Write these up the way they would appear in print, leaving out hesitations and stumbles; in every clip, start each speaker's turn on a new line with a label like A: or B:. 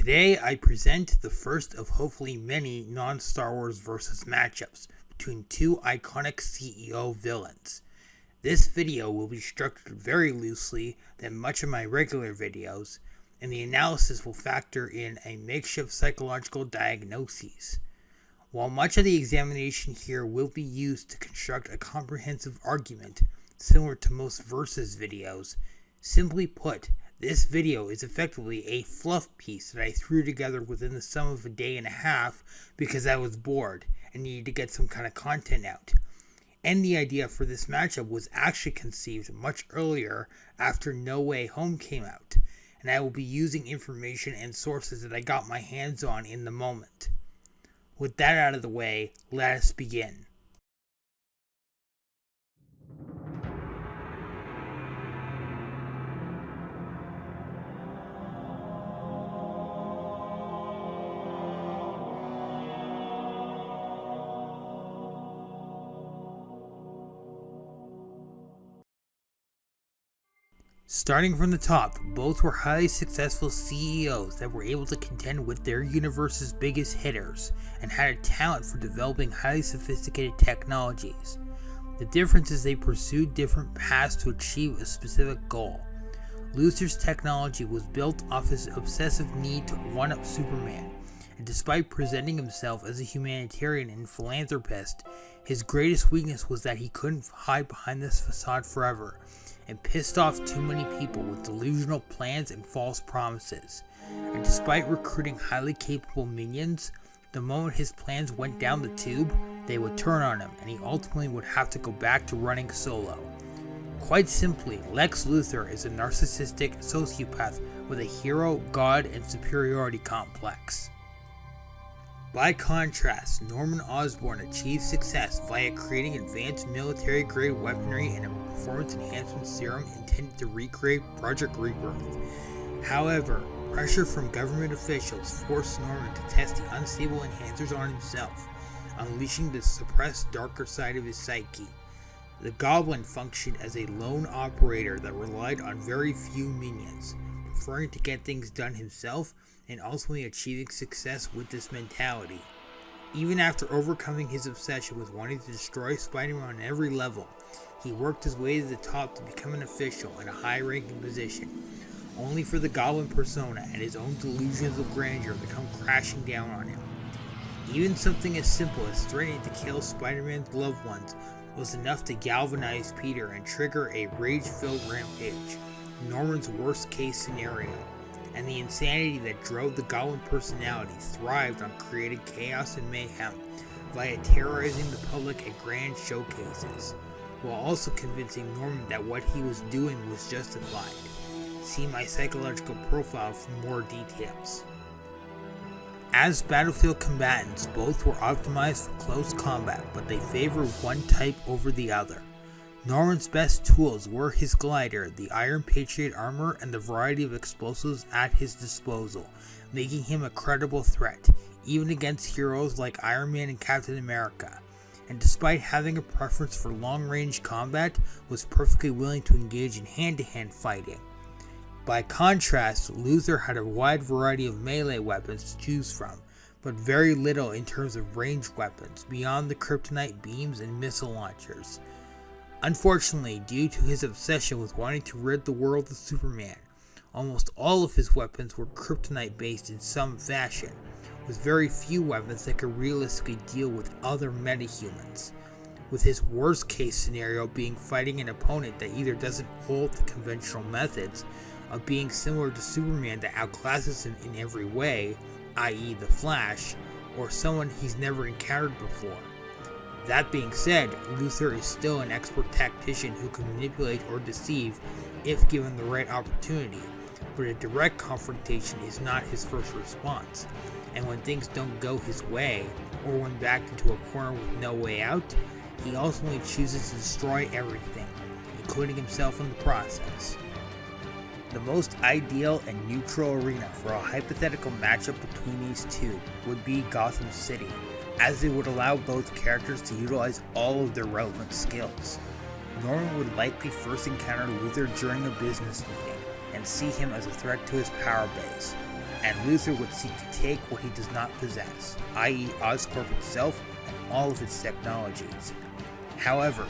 A: Today I present the first of hopefully many non-Star Wars versus matchups between two iconic CEO villains. This video will be structured very loosely than much of my regular videos, and the analysis will factor in a makeshift psychological diagnoses. While much of the examination here will be used to construct a comprehensive argument similar to most versus videos, simply put, this video is effectively a fluff piece that I threw together within the sum of a day and a half because I was bored and needed to get some kind of content out. And the idea for this matchup was actually conceived much earlier after No Way Home came out, and I will be using information and sources that I got my hands on in the moment. With that out of the way, let us begin. Starting from the top, both were highly successful CEOs that were able to contend with their universe's biggest hitters and had a talent for developing highly sophisticated technologies. The difference is they pursued different paths to achieve a specific goal. Luthor's technology was built off his obsessive need to one-up Superman, and despite presenting himself as a humanitarian and philanthropist, his greatest weakness was that he couldn't hide behind this facade forever, and pissed off too many people with delusional plans and false promises. And despite recruiting highly capable minions, the moment his plans went down the tube, they would turn on him and he ultimately would have to go back to running solo. Quite simply, Lex Luthor is a narcissistic sociopath with a hero, god, and superiority complex. By contrast, Norman Osborn achieved success via creating advanced military-grade weaponry and a performance enhancement serum intended to recreate Project Rebirth. However, pressure from government officials forced Norman to test the unstable enhancers on himself, unleashing the suppressed darker side of his psyche. The Goblin functioned as a lone operator that relied on very few minions, preferring to get things done himself and ultimately achieving success with this mentality. Even after overcoming his obsession with wanting to destroy Spider-Man on every level, he worked his way to the top to become an official in a high-ranking position, only for the Goblin persona and his own delusions of grandeur to come crashing down on him. Even something as simple as threatening to kill Spider-Man's loved ones was enough to galvanize Peter and trigger a rage-filled rampage, Norman's worst-case scenario. And the insanity that drove the Goblin personality thrived on creating chaos and mayhem via terrorizing the public at grand showcases, while also convincing Norman that what he was doing was justified. See my psychological profile for more details. As battlefield combatants, both were optimized for close combat, but they favored one type over the other. Norman's best tools were his glider, the Iron Patriot armor, and the variety of explosives at his disposal, making him a credible threat, even against heroes like Iron Man and Captain America. And despite having a preference for long-range combat, was perfectly willing to engage in hand-to-hand fighting. By contrast, Luthor had a wide variety of melee weapons to choose from, but very little in terms of ranged weapons, beyond the kryptonite beams and missile launchers. Unfortunately, due to his obsession with wanting to rid the world of Superman, almost all of his weapons were kryptonite based in some fashion, with very few weapons that could realistically deal with other metahumans, with his worst case scenario being fighting an opponent that either doesn't hold the conventional methods of being similar to Superman that outclasses him in every way, i.e. the Flash, or someone he's never encountered before. That being said, Luthor is still an expert tactician who can manipulate or deceive if given the right opportunity, but a direct confrontation is not his first response, and when things don't go his way, or when backed into a corner with no way out, he ultimately chooses to destroy everything, including himself in the process. The most ideal and neutral arena for a hypothetical matchup between these two would be Gotham City, as it would allow both characters to utilize all of their relevant skills. Norman would likely first encounter Luthor during a business meeting, and see him as a threat to his power base, and Luthor would seek to take what he does not possess, i.e. Oscorp itself and all of its technologies. However,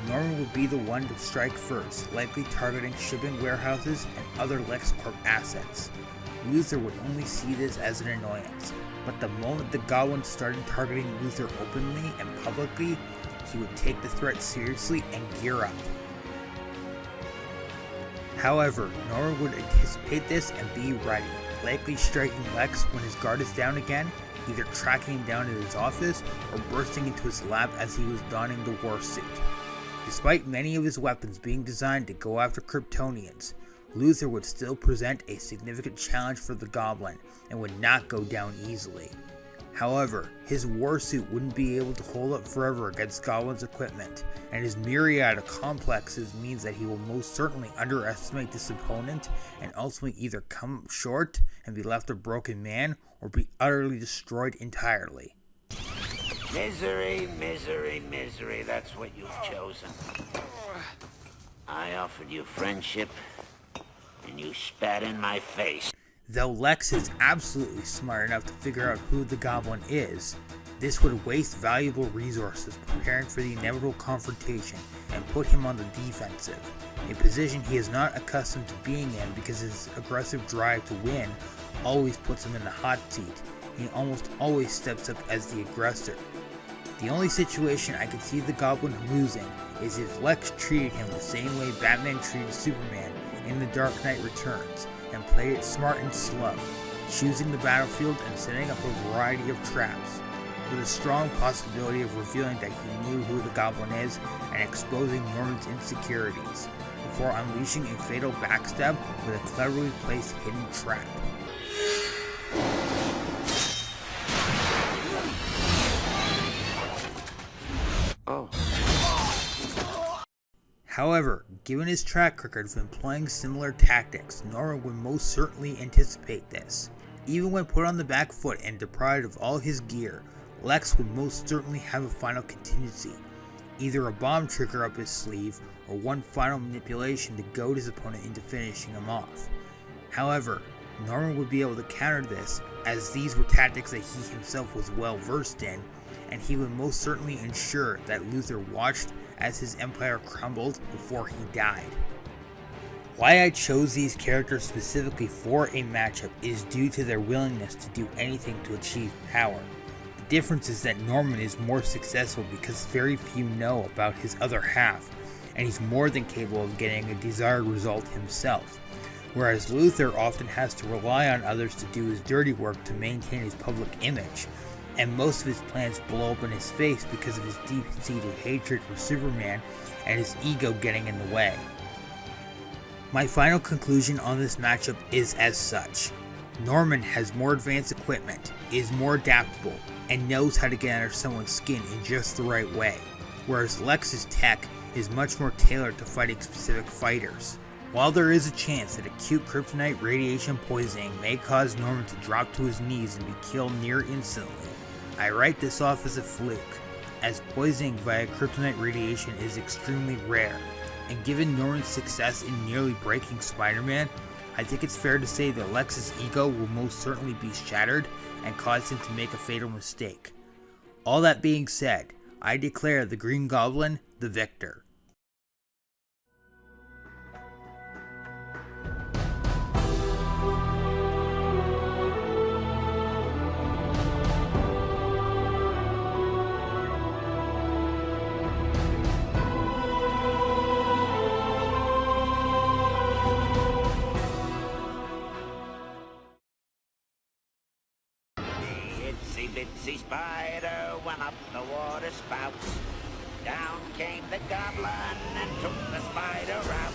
A: Norman would be the one to strike first, likely targeting shipping warehouses and other LexCorp assets. Luthor would only see this as an annoyance, but the moment the Goblin started targeting Luthor openly and publicly, he would take the threat seriously and gear up. However, Norman would anticipate this and be ready, likely striking Lex when his guard is down again, either tracking him down in his office or bursting into his lab as he was donning the war suit. Despite many of his weapons being designed to go after Kryptonians, Luthor would still present a significant challenge for the Goblin and would not go down easily. However, his war suit wouldn't be able to hold up forever against Goblin's equipment, and his myriad of complexes means that he will most certainly underestimate this opponent and ultimately either come short and be left a broken man or be utterly destroyed entirely.
B: Misery, misery, misery, that's what you've chosen. I offered you friendship, and you spat in my face.
A: Though Lex is absolutely smart enough to figure out who the Goblin is, this would waste valuable resources preparing for the inevitable confrontation and put him on the defensive, a position he is not accustomed to being in because his aggressive drive to win always puts him in the hot seat. He almost always steps up as the aggressor. The only situation I could see the Goblin losing is if Lex treated him the same way Batman treated Superman in The Dark Knight Returns, and played it smart and slow, choosing the battlefield and setting up a variety of traps, with a strong possibility of revealing that he knew who the Goblin is and exposing Norman's insecurities, before unleashing a fatal backstab with a cleverly placed hidden trap. However, given his track record of employing similar tactics, Norman would most certainly anticipate this. Even when put on the back foot and deprived of all his gear, Lex would most certainly have a final contingency, either a bomb trigger up his sleeve or one final manipulation to goad his opponent into finishing him off. However, Norman would be able to counter this, as these were tactics that he himself was well versed in, and he would most certainly ensure that Luthor watched as his empire crumbled before he died. Why I chose these characters specifically for a matchup is due to their willingness to do anything to achieve power. The difference is that Norman is more successful because very few know about his other half, and he's more than capable of getting a desired result himself, whereas Luthor often has to rely on others to do his dirty work to maintain his public image, and most of his plans blow up in his face because of his deep-seated hatred for Superman and his ego getting in the way. My final conclusion on this matchup is as such. Norman has more advanced equipment, is more adaptable, and knows how to get under someone's skin in just the right way, whereas Lex's tech is much more tailored to fighting specific fighters. While there is a chance that acute kryptonite radiation poisoning may cause Norman to drop to his knees and be killed near instantly, I write this off as a fluke, as poisoning via kryptonite radiation is extremely rare, and given Norman's success in nearly breaking Spider-Man, I think it's fair to say that Lex's ego will most certainly be shattered and cause him to make a fatal mistake. All that being said, I declare the Green Goblin the victor.
B: Itsy spider went up the water spout. Down came the goblin and took the spider out.